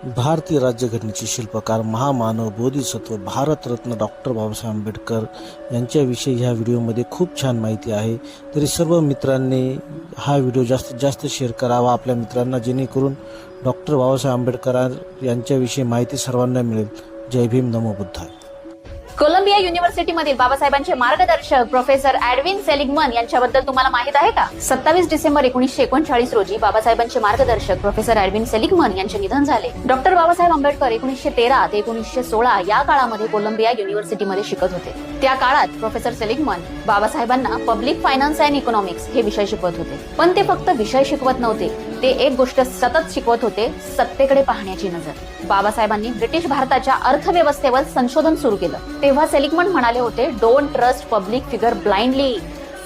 भारतीय राज्यघटनेचे शिल्पकार, महामानव, बोधिसत्व, भारतरत्न डॉक्टर बाबासाहेब आंबेडकर यांच्याविषयी ह्या व्हिडिओमध्ये खूप छान माहिती आहे. तरी सर्व मित्रांनी हा व्हिडिओ जास्तीत जास्त शेअर करावा आपल्या मित्रांना, जेणेकरून डॉक्टर बाबासाहेब आंबेडकर यांच्याविषयी माहिती सर्वांना मिळेल. जय भीम, नमो बुद्धाय. कोलंबिया युनिव्हर्सिटीमधील बाबासाहेबांचे मार्गदर्शक प्रोफेसर एडविन सेलिग्मन यांच्याबद्दल तुम्हाला माहित आहे का? 27 डिसेंबर 1939 रोजी बाबासाहेबांचे मार्गदर्शक प्रोफेसर एडविन सेलिग्मन यांचे निधन झाले. डॉक्टर बाबासाहेब आंबेडकर 1913 ते 1916 या काळामध्ये कोलंबिया युनिव्हर्सिटीमध्ये शिकत होते. त्या काळात प्रोफेसर सेलिग्मन बाबासाहेबांना पब्लिक फायनान्स अँड इकॉनॉमिक्स हे विषय शिकवत होते. पण ते फक्त विषय शिकवत नव्हते, ते एक गोष्ट सतत शिकवत होते, सत्तेकडे पाहण्याची नजर. बाबासाहेबांनी ब्रिटिश भारताच्या अर्थव्यवस्थेवर संशोधन सुरू केलं. तेव्हा सेलिग्मन म्हणाले होते, don't trust public figure blindly,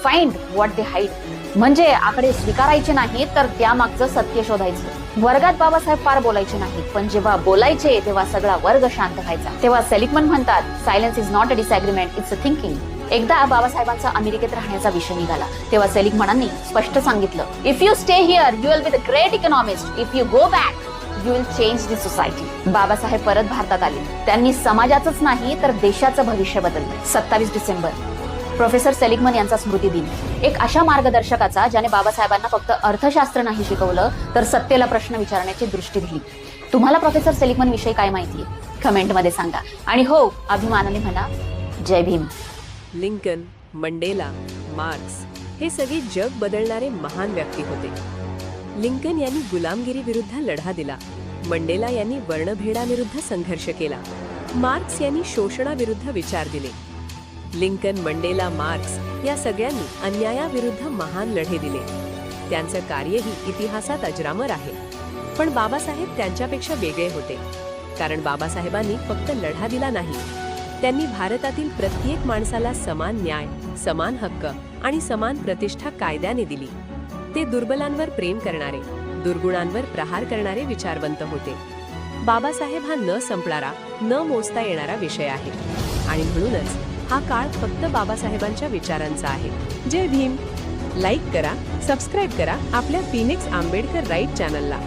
find what they hide. म्हणजे आकडे स्वीकारायचे नाही, तर त्यामागचं सत्य शोधायचं. वर्गात बाबासाहेब फार बोलायचे नाहीत, पण जेव्हा बोलायचे तेव्हा सगळा वर्ग शांत व्हायचा. तेव्हा सेलिग्मन म्हणतात, silence is not a disagreement, it's a thinking. एकदा बाबासाहेबांचा अमेरिकेत राहण्याचा विषय निघाला. तेव्हा सेलिग्मनांनी स्पष्ट सांगितलं, if you stay here you will be the great economist, if you go back you will change the society. Babasaheb परत भारतात आले. त्यांनी समाजाचंच नाही तर देशाचं भविष्य बदललं. 27 डिसेंबर प्रोफेसर सेलिग्मन यांचा स्मृती दिन. एक अशा मार्गदर्शकाचा ज्याने बाबासाहेबांना फक्त अर्थशास्त्र नाही शिकवलं, तर सत्तेला प्रश्न विचारण्याची दृष्टी दिली. तुम्हाला प्रोफेसर सेलिग्मन विषयी काय माहितीये? कमेंटमध्ये सांगा. आणि हो, अभिमानाने म्हणा, जय भीम. लिंकन, मंडेला, मार्क्स हे सगळे जग बदलणारे महान व्यक्ती होते. लिंकन यांनी गुलामगिरी विरुद्ध लढा दिला. मंडेला यांनी वर्णभेदाविरुद्ध संघर्ष केला. मार्क्स यांनी शोषणाविरुद्ध विचार दिले. लिंकन, मंडेला, मार्क्स या सगळ्यांनी अन्यायाविरुद्ध महान लढे दिले. त्यांचं कार्यही इतिहासात अजरामर आहे. पण बाबासाहेब त्यांच्यापेक्षा वेगळे होते. कारण बाबासाहेबांनी फक्त लढा दिला नाही, त्यांनी भारतातील प्रत्येक माणसाला समान न्याय, समान हक्क आणि समान प्रतिष्ठा कायद्याने दिली. ते दुर्बलांवर प्रेम करणारे, दुर्गुणांवर प्रहार करणारे विचारवंत होते. बाबासाहेब हा न संपणारा, न मोजता येणारा विषय आहे. आणि म्हणूनच हा काळ फक्त बाबासाहेबांच्या विचारांचा आहे. जय भीम. लाईक करा, सबस्क्राईब करा आपल्या फिनिक्स आंबेडकर राईट चॅनलला.